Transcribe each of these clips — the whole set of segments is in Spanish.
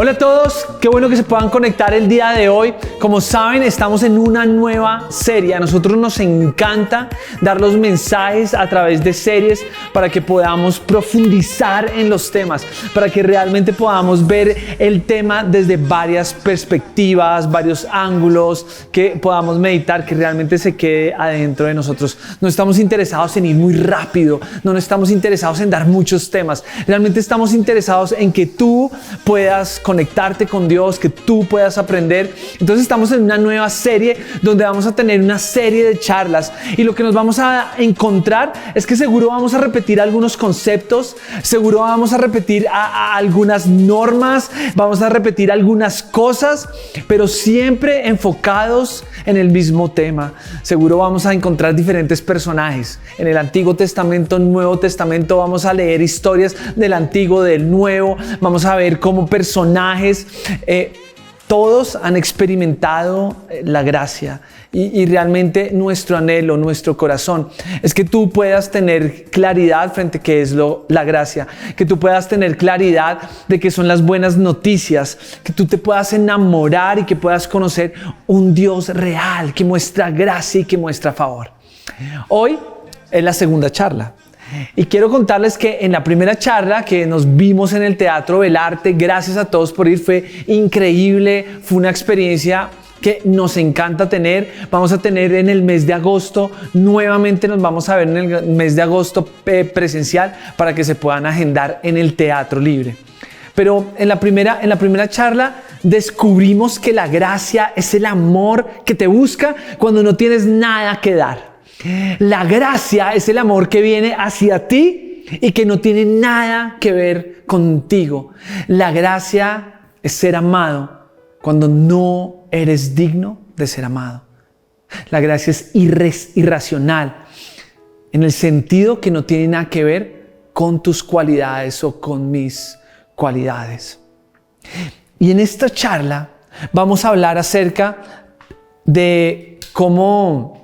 Hola a todos, qué bueno que se puedan conectar el día de hoy. Como saben, estamos en una nueva serie. A nosotros nos encanta dar los mensajes a través de series para que podamos profundizar en los temas, para que realmente podamos ver el tema desde varias perspectivas, varios ángulos, que podamos meditar, que realmente se quede adentro de nosotros. No estamos interesados en ir muy rápido, no estamos interesados en dar muchos temas. Realmente estamos interesados en que tú puedas conectarte con Dios, que tú puedas aprender. Entonces estamos en una nueva serie donde vamos a tener una serie de charlas, y lo que nos vamos a encontrar es que seguro vamos a repetir algunos conceptos, seguro vamos a repetir algunas normas, vamos a repetir algunas cosas, pero siempre enfocados en el mismo tema. Seguro vamos a encontrar diferentes personajes en el Antiguo Testamento, Nuevo Testamento. Vamos a leer historias del Antiguo, del Nuevo. Vamos a ver cómo personajes todos han experimentado la gracia, y realmente nuestro anhelo, nuestro corazón es que tú puedas tener claridad frente a qué es la gracia, que tú puedas tener claridad de qué son las buenas noticias, que tú te puedas enamorar y que puedas conocer un Dios real que muestra gracia y que muestra favor. Hoy es la segunda charla. Y quiero contarles que en la primera charla que nos vimos en el Teatro Belarte, gracias a todos por ir, fue increíble, fue una experiencia que nos encanta tener. Vamos a tener en el mes de agosto, nuevamente nos vamos a ver en el mes de agosto presencial, para que se puedan agendar en el Teatro Libre. Pero en la primera charla descubrimos que la gracia es el amor que te busca cuando no tienes nada que dar. La gracia es el amor que viene hacia ti y que no tiene nada que ver contigo. La gracia es ser amado cuando no eres digno de ser amado. La gracia es irracional, en el sentido que no tiene nada que ver con tus cualidades o con mis cualidades. Y en esta charla vamos a hablar acerca de cómo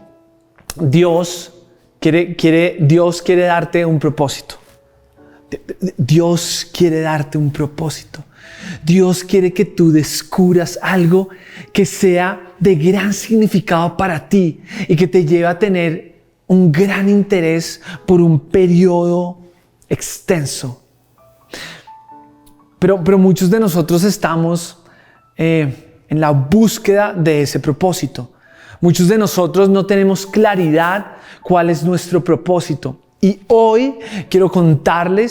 Dios quiere darte un propósito. Dios quiere darte un propósito. Dios quiere que tú descubras algo que sea de gran significado para ti y que te lleve a tener un gran interés por un periodo extenso. Pero muchos de nosotros estamos en la búsqueda de ese propósito. Muchos de nosotros no tenemos claridad cuál es nuestro propósito. Y hoy quiero darle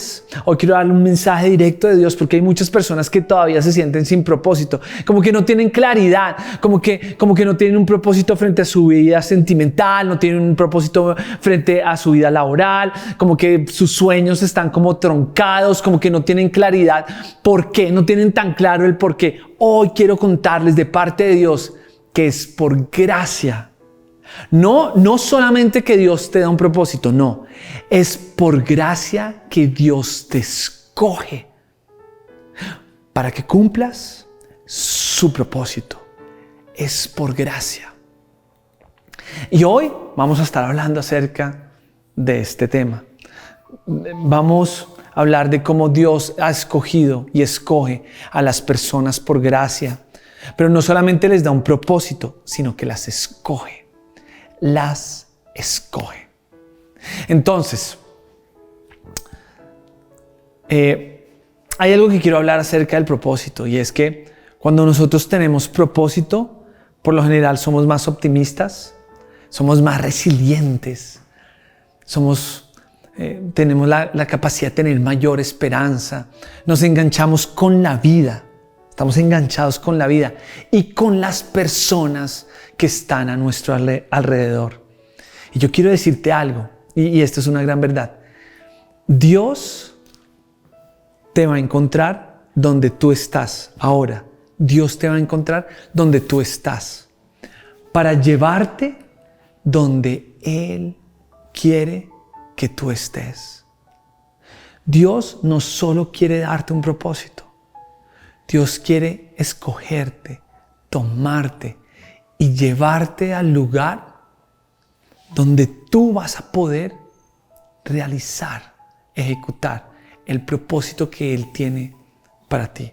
un mensaje directo de Dios, porque hay muchas personas que todavía se sienten sin propósito, como que no tienen claridad, como que no tienen un propósito frente a su vida sentimental, no tienen un propósito frente a su vida laboral, como que sus sueños están como troncados, como que no tienen claridad. ¿Por qué? No tienen tan claro el por qué. Hoy quiero contarles de parte de Dios que es por gracia. No solamente que Dios te da un propósito, no. Es por gracia que Dios te escoge para que cumplas su propósito. Es por gracia. Y hoy vamos a estar hablando acerca de este tema. Vamos a hablar de cómo Dios ha escogido y escoge a las personas por gracia. Pero no solamente les da un propósito, sino que las escoge. Las escoge. Entonces, hay algo que quiero hablar acerca del propósito, y es que cuando nosotros tenemos propósito, por lo general somos más optimistas, somos más resilientes, tenemos la capacidad de tener mayor esperanza, nos enganchamos con la vida. Estamos enganchados con la vida y con las personas que están a nuestro alrededor. Y yo quiero decirte algo, y esto es una gran verdad. Dios te va a encontrar donde tú estás ahora. Dios te va a encontrar donde tú estás para llevarte donde Él quiere que tú estés. Dios no solo quiere darte un propósito. Dios quiere escogerte, tomarte y llevarte al lugar donde tú vas a poder realizar, ejecutar el propósito que Él tiene para ti.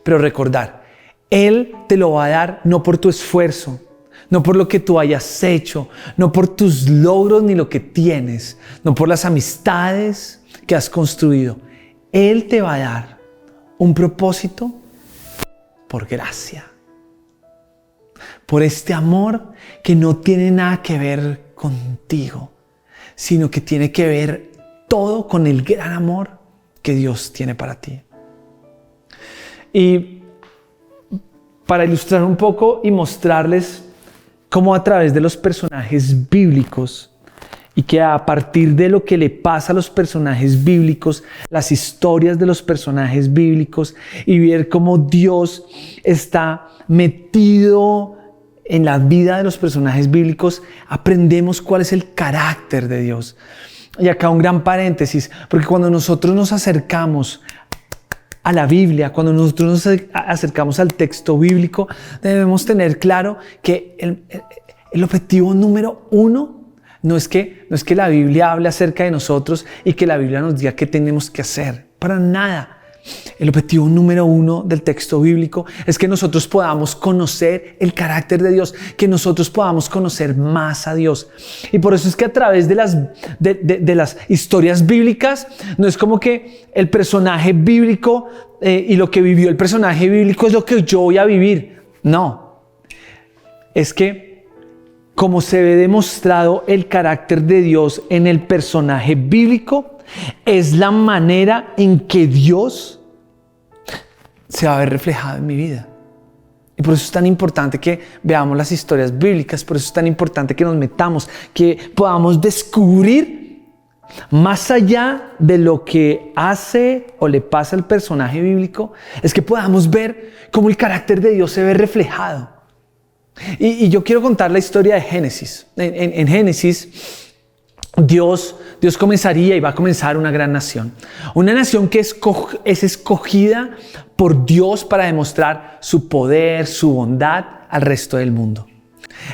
pero recordar, Él te lo va a dar no por tu esfuerzo, no por lo que tú hayas hecho, no por tus logros ni lo que tienes, no por las amistades que has construido. Él te va a dar un propósito por gracia, por este amor que no tiene nada que ver contigo, sino que tiene que ver todo con el gran amor que Dios tiene para ti. Y para ilustrar un poco y mostrarles cómo a través de los personajes bíblicos y que a partir de lo que le pasa a los personajes bíblicos, las historias de los personajes bíblicos y ver cómo Dios está metido en la vida de los personajes bíblicos, aprendemos cuál es el carácter de Dios. Y acá un gran paréntesis, porque cuando nosotros nos acercamos a la Biblia, cuando nosotros nos acercamos al texto bíblico, debemos tener claro que el objetivo número uno no es que la Biblia hable acerca de nosotros y que la Biblia nos diga qué tenemos que hacer. Para nada. El objetivo número uno del texto bíblico es que nosotros podamos conocer el carácter de Dios, que nosotros podamos conocer más a Dios. Y por eso es que a través de las historias bíblicas, no es como que el personaje bíblico y lo que vivió el personaje bíblico es lo que yo voy a vivir. No, es que como se ve demostrado el carácter de Dios en el personaje bíblico, es la manera en que Dios se va a ver reflejado en mi vida. Y por eso es tan importante que veamos las historias bíblicas, por eso es tan importante que nos metamos, que podamos descubrir más allá de lo que hace o le pasa al personaje bíblico, es que podamos ver cómo el carácter de Dios se ve reflejado. Y yo quiero contar la historia de Génesis. En Génesis, Dios comenzaría y va a comenzar una gran nación. Una nación que es escogida por Dios para demostrar su poder, su bondad al resto del mundo.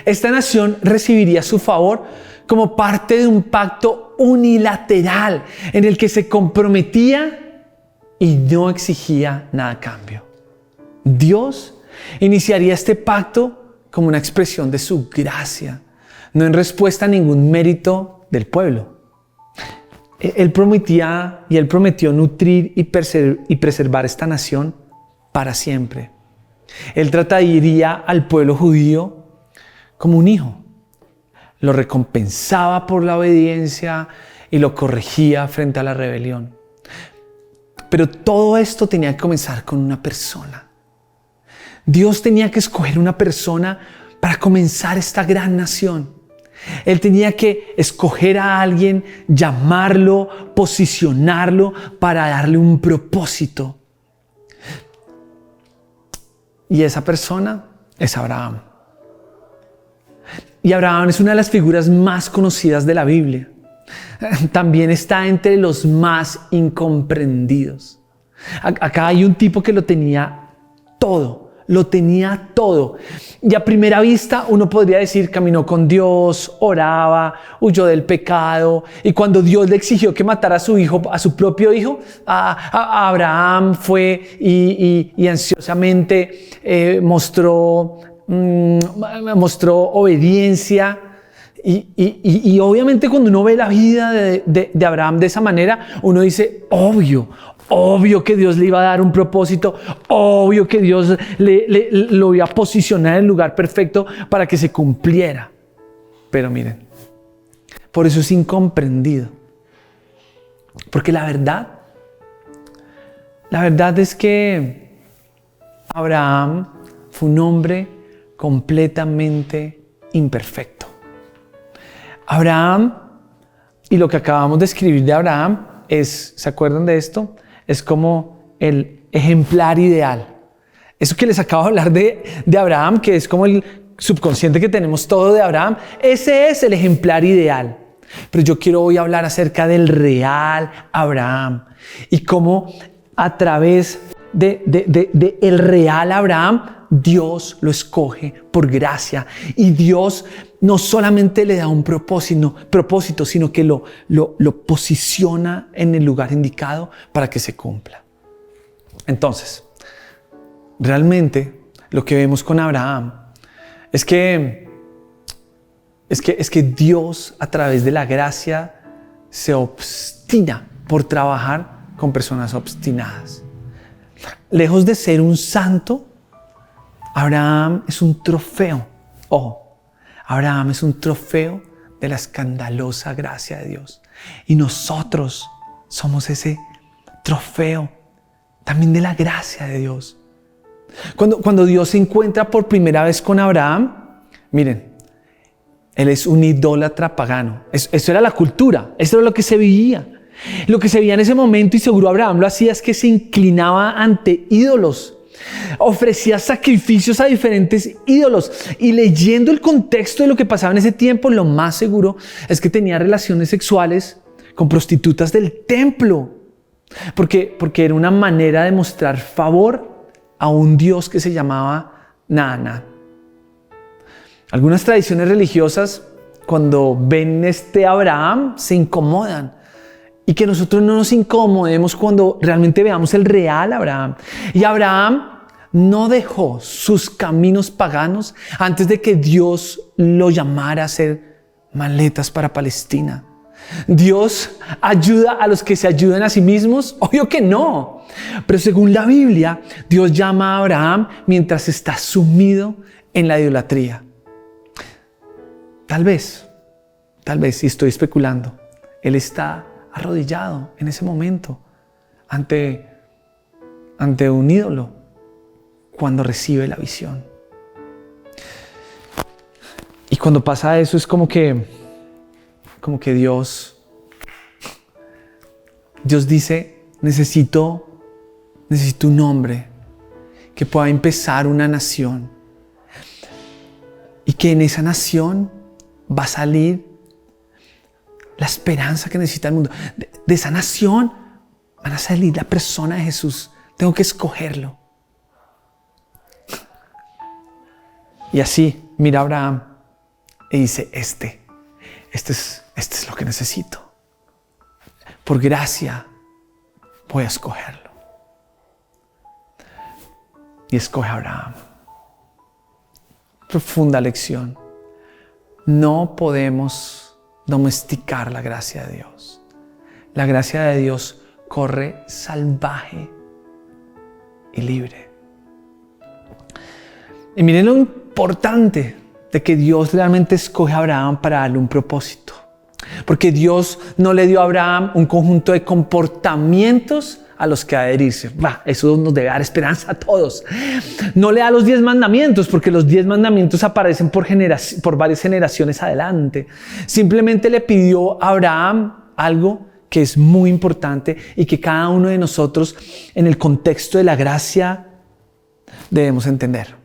Esta nación recibiría su favor como parte de un pacto unilateral en el que se comprometía y no exigía nada a cambio. Dios iniciaría este pacto como una expresión de su gracia, no en respuesta a ningún mérito del pueblo. Él prometió nutrir y preservar esta nación para siempre. Él trataría al pueblo judío como un hijo. Lo recompensaba por la obediencia y lo corregía frente a la rebelión. Pero todo esto tenía que comenzar con una persona. Dios tenía que escoger una persona para comenzar esta gran nación. Él tenía que escoger a alguien, llamarlo, posicionarlo para darle un propósito. Y esa persona es Abraham. Y Abraham es una de las figuras más conocidas de la Biblia. También está entre los más incomprendidos. Acá hay un tipo que lo tenía todo. Lo tenía todo. Y a primera vista uno podría decir, caminó con Dios, oraba, huyó del pecado. Y cuando Dios le exigió que matara a su hijo, a su propio hijo, a Abraham fue y ansiosamente mostró obediencia. Y obviamente cuando uno ve la vida de Abraham de esa manera, uno dice, obvio que Dios le iba a dar un propósito, obvio que Dios lo iba a posicionar en el lugar perfecto para que se cumpliera. Pero miren, por eso es incomprendido. Porque la verdad es que Abraham fue un hombre completamente imperfecto. Abraham, y lo que acabamos de escribir de Abraham ¿se acuerdan de esto? Es como el ejemplar ideal. Eso que les acabo de hablar de Abraham, que es como el subconsciente que tenemos todo de Abraham, ese es el ejemplar ideal. Pero yo quiero hoy hablar acerca del real Abraham y cómo a través de el real Abraham, Dios lo escoge por gracia. Y Dios no solamente le da un propósito, sino que lo posiciona en el lugar indicado para que se cumpla. Entonces, realmente lo que vemos con Abraham es que Dios, a través de la gracia, se obstina por trabajar con personas obstinadas. Lejos de ser un santo, Abraham es un trofeo. Ojo, Abraham es un trofeo de la escandalosa gracia de Dios. Y nosotros somos ese trofeo también de la gracia de Dios. Cuando Dios se encuentra por primera vez con Abraham, miren, él es un idólatra pagano. Eso era la cultura, eso era lo que se vivía. Lo que se veía en ese momento, y seguro Abraham lo hacía, es que se inclinaba ante ídolos. Ofrecía sacrificios a diferentes ídolos. Y leyendo el contexto de lo que pasaba en ese tiempo, lo más seguro es que tenía relaciones sexuales con prostitutas del templo. Porque era una manera de mostrar favor a un Dios que se llamaba Nana. Algunas tradiciones religiosas, cuando ven Abraham, se incomodan. Y que nosotros no nos incomodemos cuando realmente veamos el real Abraham. Y Abraham no dejó sus caminos paganos antes de que Dios lo llamara a hacer maletas para Palestina. ¿Dios ayuda a los que se ayudan a sí mismos? Obvio que no. Pero según la Biblia, Dios llama a Abraham mientras está sumido en la idolatría. Tal vez, si estoy especulando, él está arrodillado en ese momento ante un ídolo cuando recibe la visión. Y cuando pasa eso es como que Dios dice, necesito un hombre que pueda empezar una nación y que en esa nación va a salir la esperanza que necesita el mundo. De esa nación van a salir la persona de Jesús. Tengo que escogerlo. Y así mira a Abraham y dice, este es lo que necesito. Por gracia voy a escogerlo. Y escoge a Abraham. Profunda lección. No podemos domesticar la gracia de Dios. La gracia de Dios corre salvaje y libre. Y miren lo importante de que Dios realmente escoge a Abraham para darle un propósito. Porque Dios no le dio a Abraham un conjunto de comportamientos a los que adherirse. Eso nos debe dar esperanza a todos. No le da los 10 mandamientos, porque los 10 mandamientos aparecen por varias generaciones adelante. Simplemente le pidió a Abraham algo que es muy importante y que cada uno de nosotros, en el contexto de la gracia, debemos entender.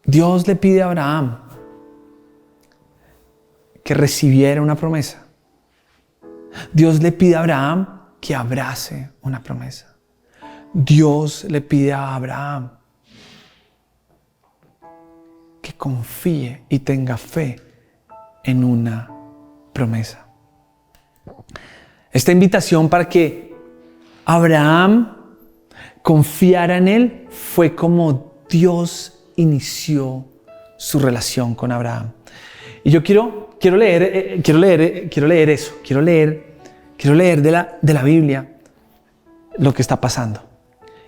Dios le pide a Abraham que recibiera una promesa. Dios le pide a Abraham que abrace una promesa. Dios le pide a Abraham que confíe y tenga fe en una promesa. Esta invitación para que Abraham confiara en él fue como Dios inició su relación con Abraham. Y yo quiero leer eso. Quiero leer de la Biblia lo que está pasando.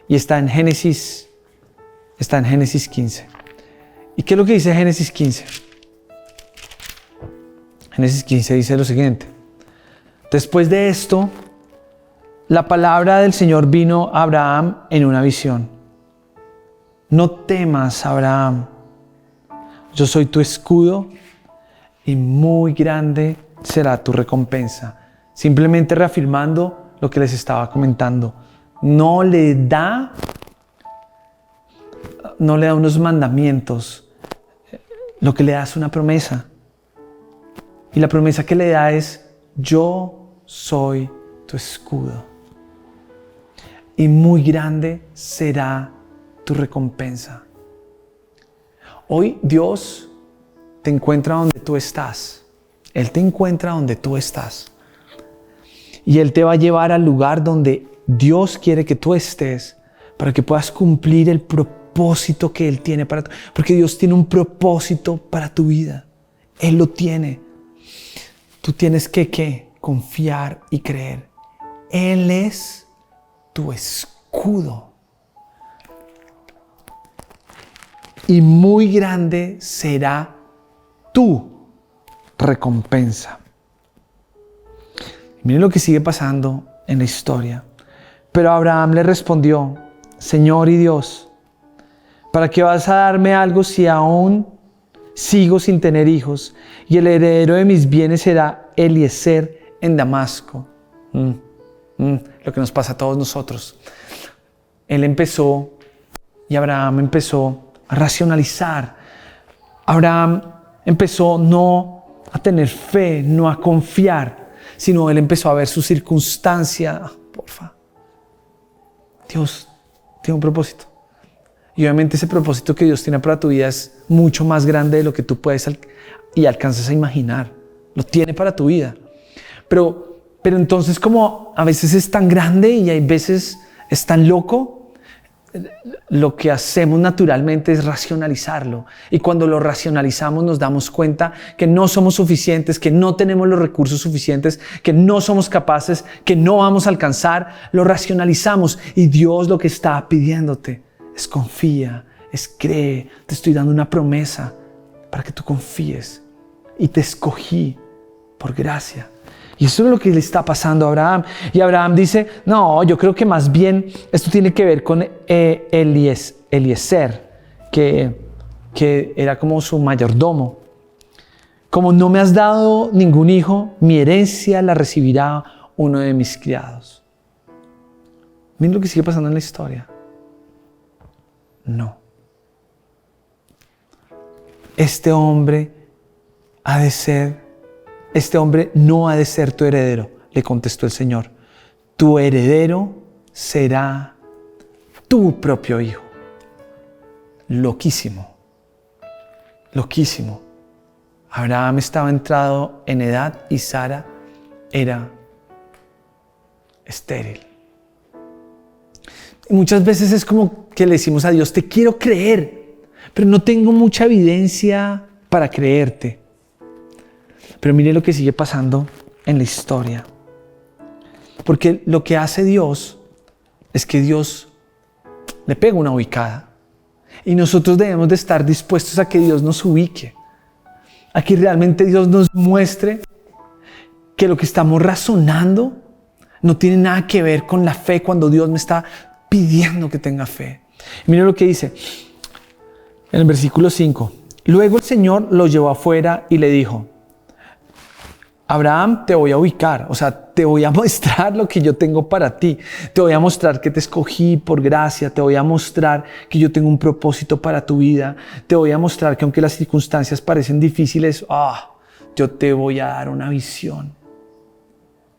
Y está en Génesis 15. ¿Y qué es lo que dice Génesis 15? Génesis 15 dice lo siguiente. Después de esto, la palabra del Señor vino a Abraham en una visión. No temas, Abraham. Yo soy tu escudo y muy grande será tu recompensa. Simplemente reafirmando lo que les estaba comentando. No le da unos mandamientos. Lo que le da es una promesa. Y la promesa que le da es: yo soy tu escudo. Y muy grande será tu recompensa. Hoy Dios te encuentra donde tú estás. Él te encuentra donde tú estás. Y Él te va a llevar al lugar donde Dios quiere que tú estés para que puedas cumplir el propósito que Él tiene para ti. Porque Dios tiene un propósito para tu vida. Él lo tiene. Tú tienes que confiar y creer. Él es tu escudo. Y muy grande será tu recompensa. Miren lo que sigue pasando en la historia. Pero Abraham le respondió: Señor y Dios, ¿para qué vas a darme algo si aún sigo sin tener hijos? Y el heredero de mis bienes será Eliezer en Damasco. Lo que nos pasa a todos nosotros. Abraham empezó a racionalizar. Abraham empezó no a tener fe, no a confiar, sino él empezó a ver su circunstancia. Porfa, Dios tiene un propósito. Y obviamente ese propósito que Dios tiene para tu vida es mucho más grande de lo que tú puedes y alcanzas a imaginar. Lo tiene para tu vida. Pero entonces, como a veces es tan grande y hay veces es tan loco, lo que hacemos naturalmente es racionalizarlo. Y cuando lo racionalizamos nos damos cuenta que no somos suficientes, que no tenemos los recursos suficientes, que no somos capaces, que no vamos a alcanzar. Lo racionalizamos y Dios lo que está pidiéndote es confía, es cree. Te estoy dando una promesa para que tú confíes y te escogí por gracia. Y eso es lo que le está pasando a Abraham. Y Abraham dice: no, yo creo que más bien esto tiene que ver con Eliezer, que era como su mayordomo. Como no me has dado ningún hijo, mi herencia la recibirá uno de mis criados. Miren lo que sigue pasando en la historia. No. Este hombre no ha de ser tu heredero, le contestó el Señor. Tu heredero será tu propio hijo. Loquísimo. Loquísimo. Abraham estaba entrado en edad y Sara era estéril. Y muchas veces es como que le decimos a Dios: te quiero creer, pero no tengo mucha evidencia para creerte. Pero mire lo que sigue pasando en la historia. Porque lo que hace Dios es que Dios le pega una ubicada. Y nosotros debemos de estar dispuestos a que Dios nos ubique. A que realmente Dios nos muestre que lo que estamos razonando no tiene nada que ver con la fe cuando Dios me está pidiendo que tenga fe. Mire lo que dice en el versículo 5. Luego el Señor lo llevó afuera y le dijo: Abraham, te voy a ubicar, o sea, te voy a mostrar lo que yo tengo para ti. Te voy a mostrar que te escogí por gracia. Te voy a mostrar que yo tengo un propósito para tu vida. Te voy a mostrar que aunque las circunstancias parecen difíciles, yo te voy a dar una visión.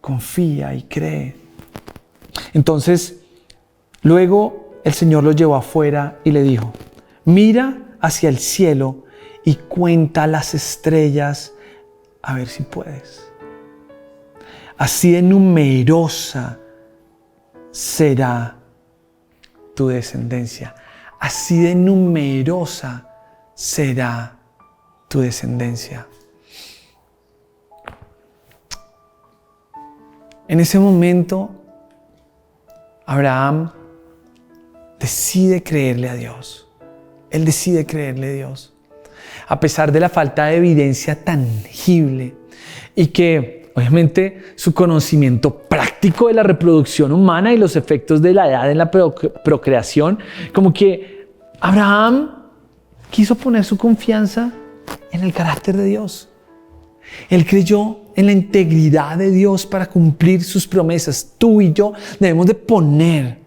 Confía y cree. Entonces, luego el Señor lo llevó afuera y le dijo: mira hacia el cielo y cuenta las estrellas, a ver si puedes. Así de numerosa será tu descendencia. Así de numerosa será tu descendencia. En ese momento, Abraham decide creerle a Dios. Él decide creerle a Dios. A pesar de la falta de evidencia tangible y que obviamente su conocimiento práctico de la reproducción humana y los efectos de la edad en la procreación, como que Abraham quiso poner su confianza en el carácter de Dios. Él creyó en la integridad de Dios para cumplir sus promesas. Tú y yo debemos de poner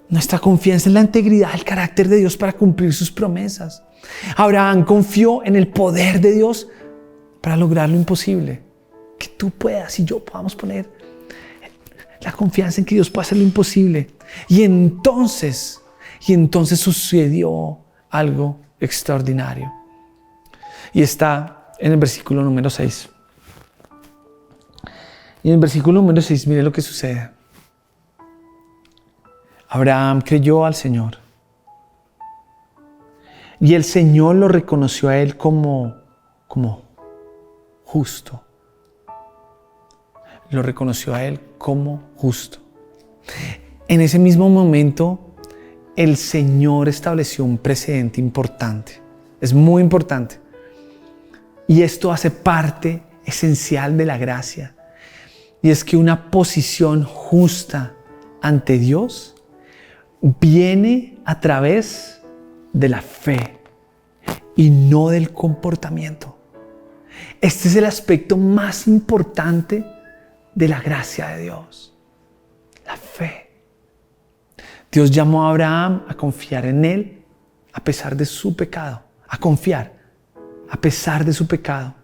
nuestra confianza en la integridad, el carácter de Dios para cumplir sus promesas. Abraham confió en el poder de Dios para lograr lo imposible. Que tú puedas y yo podamos poner la confianza en que Dios puede hacer lo imposible. Y entonces sucedió algo extraordinario. Y está en el versículo número 6. Y en el versículo número 6, mire lo que sucede. Abraham creyó al Señor. Y el Señor lo reconoció a él como justo. Lo reconoció a él como justo. En ese mismo momento, el Señor estableció un precedente importante. Es muy importante. Y esto hace parte esencial de la gracia. Y es que una posición justa ante Dios viene a través de la fe y no del comportamiento. Este es el aspecto más importante de la gracia de Dios, la fe. Dios llamó a Abraham a confiar en él a pesar de su pecado, a confiar a pesar de su pecado.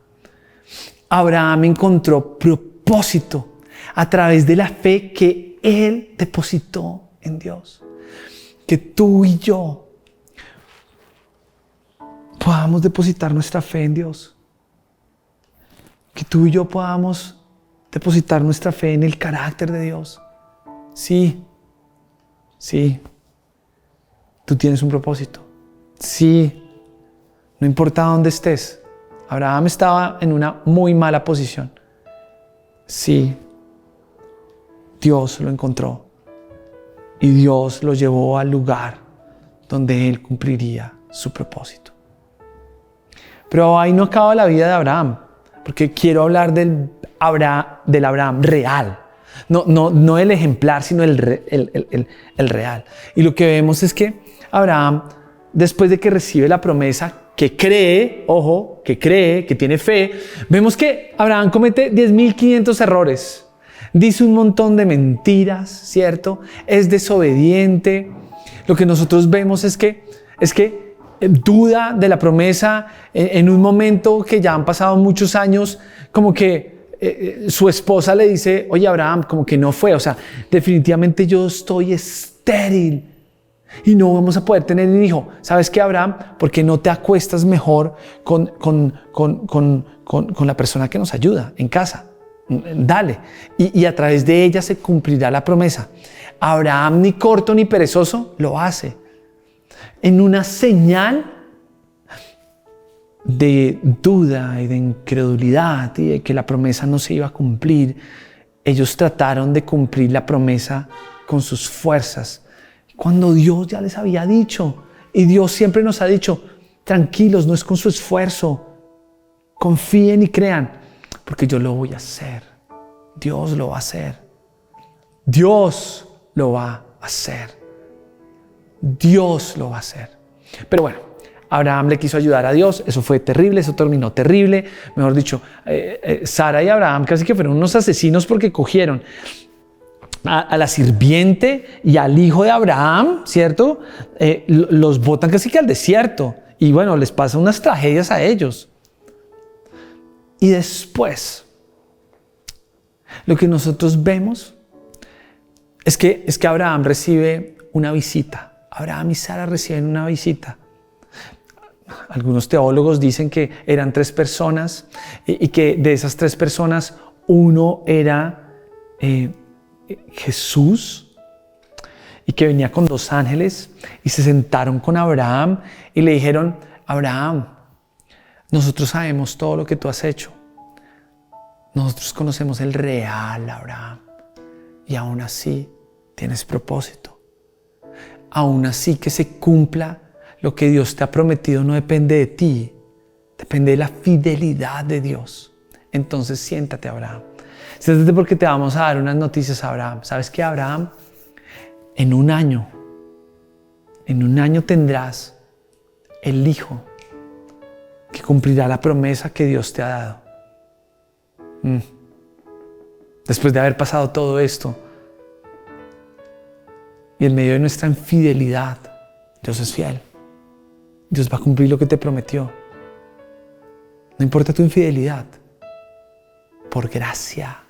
Abraham encontró propósito a través de la fe que él depositó en Dios. Que tú y yo podamos depositar nuestra fe en Dios. Que tú y yo podamos depositar nuestra fe en el carácter de Dios. Sí, tú tienes un propósito. Sí, no importa dónde estés. Abraham estaba en una muy mala posición. Sí, Dios lo encontró y Dios lo llevó al lugar donde él cumpliría su propósito. Pero ahí no acaba la vida de Abraham, porque quiero hablar del Abraham real. No el ejemplar, sino el real. Y lo que vemos es que Abraham, después de que recibe la promesa, que cree, que tiene fe, vemos que Abraham comete 10.500 errores. Dice un montón de mentiras, ¿cierto? Es desobediente. Lo que nosotros vemos es que duda de la promesa en un momento que ya han pasado muchos años, como que su esposa le dice, oye Abraham, como que no fue, o sea, definitivamente yo estoy estéril y no vamos a poder tener un hijo. ¿Sabes qué, Abraham? ¿Por qué no te acuestas mejor con la persona que nos ayuda en casa? Dale. Y a través de ella se cumplirá la promesa. Abraham, ni corto ni perezoso, lo hace. En una señal de duda y de incredulidad y de que la promesa no se iba a cumplir, ellos trataron de cumplir la promesa con sus fuerzas, cuando Dios ya les había dicho. Y Dios siempre nos ha dicho, tranquilos, no es con su esfuerzo, confíen y crean, porque yo lo voy a hacer. Dios lo va a hacer. Dios lo va a hacer. Dios lo va a hacer. Pero bueno, Abraham le quiso ayudar a Dios. Eso fue terrible, eso terminó terrible. Mejor dicho, Sara y Abraham casi que fueron unos asesinos porque cogieron a la sirviente y al hijo de Abraham, ¿cierto? Los botan casi que al desierto. Y bueno, les pasa unas tragedias a ellos. Y después, lo que nosotros vemos es que Abraham recibe una visita. Abraham y Sara reciben una visita. Algunos teólogos dicen que eran 3 personas y que de esas 3 personas, uno era Jesús, y que venía con 2 ángeles y se sentaron con Abraham y le dijeron, Abraham, nosotros sabemos todo lo que tú has hecho. Nosotros conocemos el real Abraham y aún así tienes propósito. Aún así que se cumpla lo que Dios te ha prometido no depende de ti, depende de la fidelidad de Dios. Entonces siéntate, Abraham. Siéntate porque te vamos a dar unas noticias, Abraham. ¿Sabes qué, Abraham? En un año tendrás el hijo que cumplirá la promesa que Dios te ha dado. Después de haber pasado todo esto y en medio de nuestra infidelidad, Dios es fiel. Dios va a cumplir lo que te prometió. No importa tu infidelidad. Por gracia.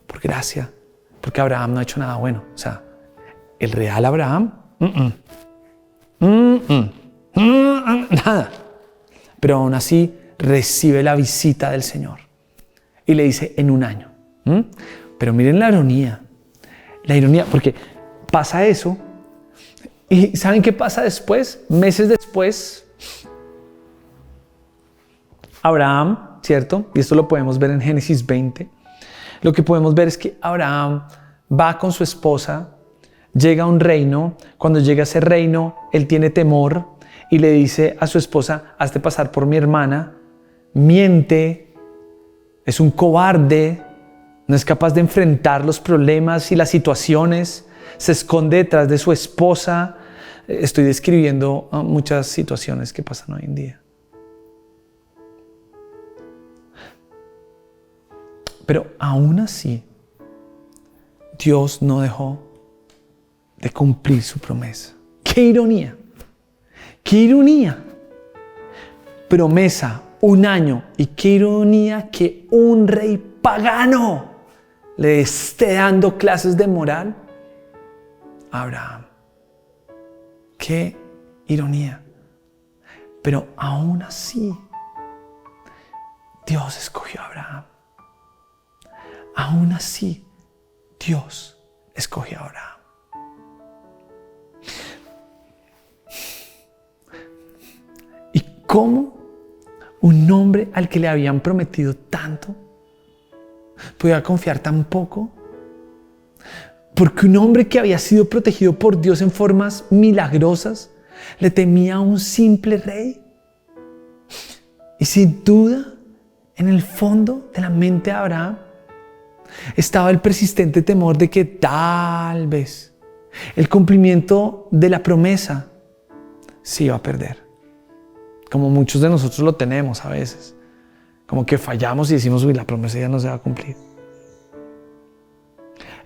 Porque Abraham no ha hecho nada bueno. O sea, el real Abraham, nada. Pero aún así recibe la visita del Señor. Y le dice, en un año. Pero miren la ironía, porque pasa eso ¿Y saben qué pasa después? Meses después, Abraham, ¿cierto? Y esto lo podemos ver en Génesis 20. Lo que podemos ver es que Abraham va con su esposa, llega a un reino. Cuando llega a ese reino, él tiene temor y le dice a su esposa: hazte pasar por mi hermana. Miente, es un cobarde, no es capaz de enfrentar los problemas y las situaciones, se esconde detrás de su esposa. Estoy describiendo muchas situaciones que pasan hoy en día. Pero aún así, Dios no dejó de cumplir su promesa. ¡Qué ironía! ¡Qué ironía! Promesa, 1 año, y qué ironía que un rey pagano le esté dando clases de moral a Abraham. ¡Qué ironía! Pero aún así, Dios escogió a Abraham. Aún así, Dios escogió a Abraham. ¿Y cómo un hombre al que le habían prometido tanto podía confiar tan poco? Porque un hombre que había sido protegido por Dios en formas milagrosas le temía a un simple rey. Y sin duda, en el fondo de la mente de Abraham estaba el persistente temor de que tal vez el cumplimiento de la promesa se iba a perder. Como muchos de nosotros lo tenemos a veces. Como que fallamos y decimos: uy, la promesa ya no se va a cumplir.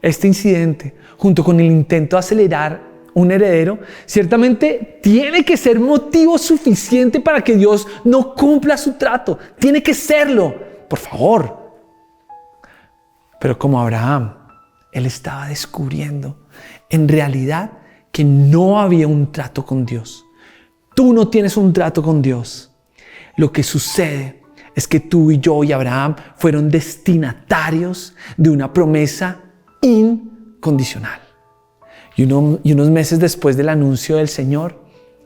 Este incidente, junto con el intento de acelerar un heredero, ciertamente tiene que ser motivo suficiente para que Dios no cumpla su trato. Tiene que serlo, por favor. Pero como Abraham, él estaba descubriendo en realidad que no había un trato con Dios. Tú no tienes un trato con Dios. Lo que sucede es que tú y yo y Abraham fueron destinatarios de una promesa incondicional. Y unos meses después del anuncio del Señor,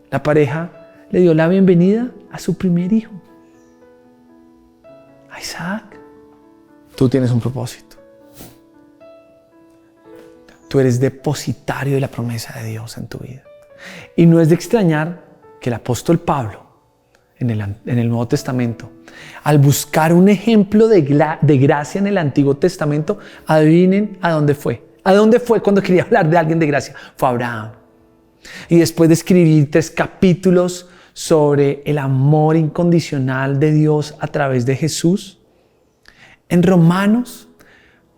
la pareja le dio la bienvenida a su primer hijo, a Isaac. Tú tienes un propósito. Tú eres depositario de la promesa de Dios en tu vida. Y no es de extrañar que el apóstol Pablo, en el Nuevo Testamento, al buscar un ejemplo de gracia en el Antiguo Testamento, adivinen a dónde fue. ¿A dónde fue cuando quería hablar de alguien de gracia? Fue Abraham. Y después de escribir 3 capítulos sobre el amor incondicional de Dios a través de Jesús, en Romanos,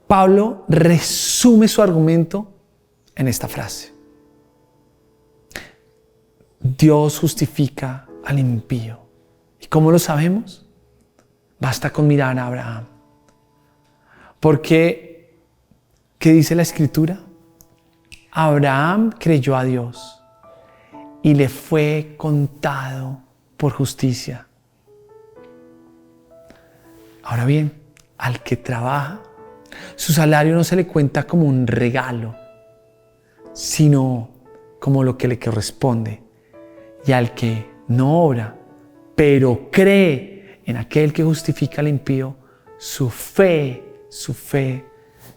Pablo resume su argumento en esta frase: Dios justifica al impío. ¿Y cómo lo sabemos? Basta con mirar a Abraham. Porque, ¿qué dice la Escritura? Abraham creyó a Dios y le fue contado por justicia. Ahora bien, al que trabaja, su salario no se le cuenta como un regalo, sino como lo que le corresponde. Y al que no obra, pero cree en aquel que justifica al impío, su fe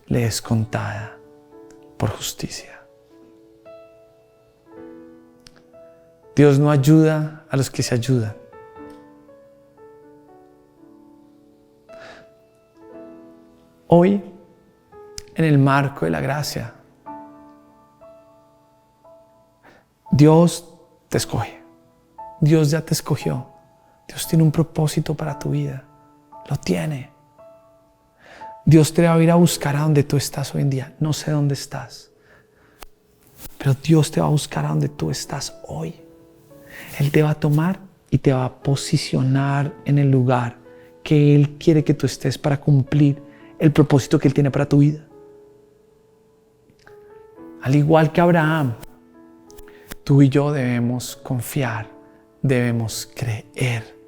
le es contada por justicia. Dios no ayuda a los que se ayudan. Hoy, en el marco de la gracia, Dios te escoge. Dios ya te escogió. Dios tiene un propósito para tu vida. Lo tiene. Dios te va a ir a buscar a donde tú estás hoy en día. No sé dónde estás, pero Dios te va a buscar a donde tú estás hoy. Él te va a tomar y te va a posicionar en el lugar que Él quiere que tú estés para cumplir el propósito que Él tiene para tu vida. Al igual que Abraham, tú y yo debemos confiar, debemos creer.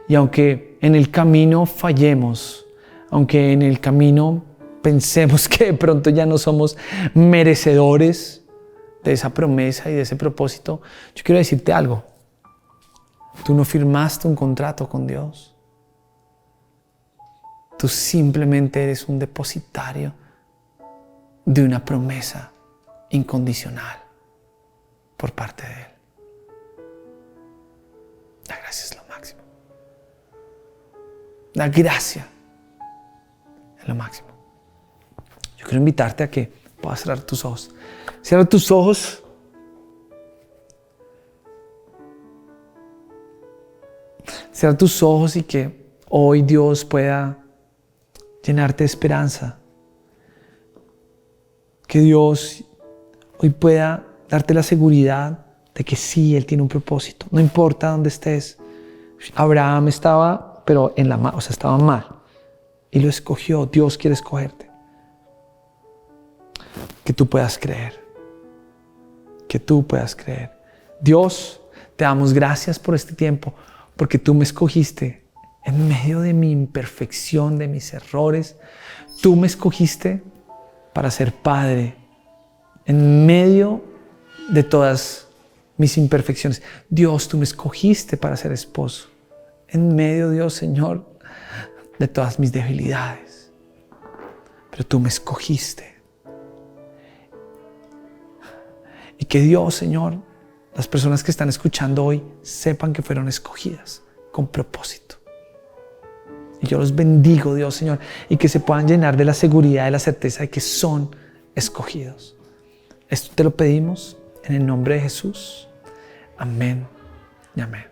Y aunque en el camino fallemos, aunque en el camino pensemos que de pronto ya no somos merecedores de esa promesa y de ese propósito, yo quiero decirte algo. Tú no firmaste un contrato con Dios. Tú simplemente eres un depositario de una promesa incondicional por parte de Él. La gracia es lo máximo. La gracia es lo máximo. Yo quiero invitarte a que puedas cerrar tus ojos. Cierra tus ojos. Cierra tus ojos y que hoy Dios pueda llenarte de esperanza. Que Dios hoy pueda darte la seguridad de que sí, Él tiene un propósito. No importa dónde estés. Abraham estaba, pero estaba mal. Y lo escogió. Dios quiere escogerte. Que tú puedas creer. Que tú puedas creer. Dios, te damos gracias por este tiempo, porque tú me escogiste en medio de mi imperfección, de mis errores. Tú me escogiste para ser padre en medio de todas mis imperfecciones. Dios, tú me escogiste para ser esposo en medio, Dios, Señor, de todas mis debilidades. Pero tú me escogiste. Y que Dios, Señor, las personas que están escuchando hoy sepan que fueron escogidas con propósito. Y yo los bendigo, Dios, Señor, y que se puedan llenar de la seguridad, de la certeza de que son escogidos. Esto te lo pedimos en el nombre de Jesús. Amén y amén.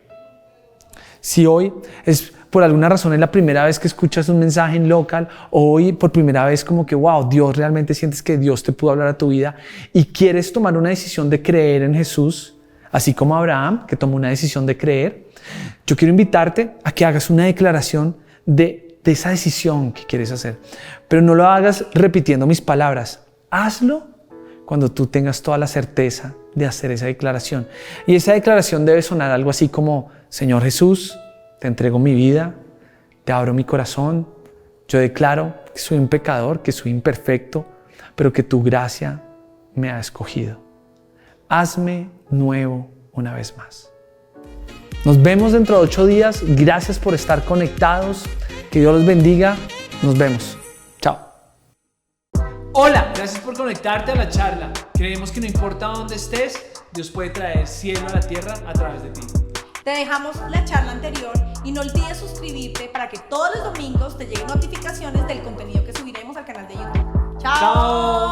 Si hoy es por alguna razón es la primera vez que escuchas un mensaje en local, o hoy por primera vez como que wow, Dios, realmente sientes que Dios te pudo hablar a tu vida y quieres tomar una decisión de creer en Jesús, así como Abraham, que tomó una decisión de creer, yo quiero invitarte a que hagas una declaración de esa decisión que quieres hacer. Pero no lo hagas repitiendo mis palabras. Hazlo cuando tú tengas toda la certeza de hacer esa declaración. Y esa declaración debe sonar algo así como: Señor Jesús, te entrego mi vida, te abro mi corazón. Yo declaro que soy un pecador, que soy imperfecto, pero que tu gracia me ha escogido. Hazme nuevo una vez más. Nos vemos dentro de 8 días. Gracias por estar conectados. Que Dios los bendiga. Nos vemos. Chao. Hola, gracias por conectarte a la charla. Creemos que no importa dónde estés, Dios puede traer cielo a la tierra a través de ti. Te dejamos la charla anterior y no olvides suscribirte para que todos los domingos te lleguen notificaciones del contenido que subiremos al canal de YouTube. ¡Chao!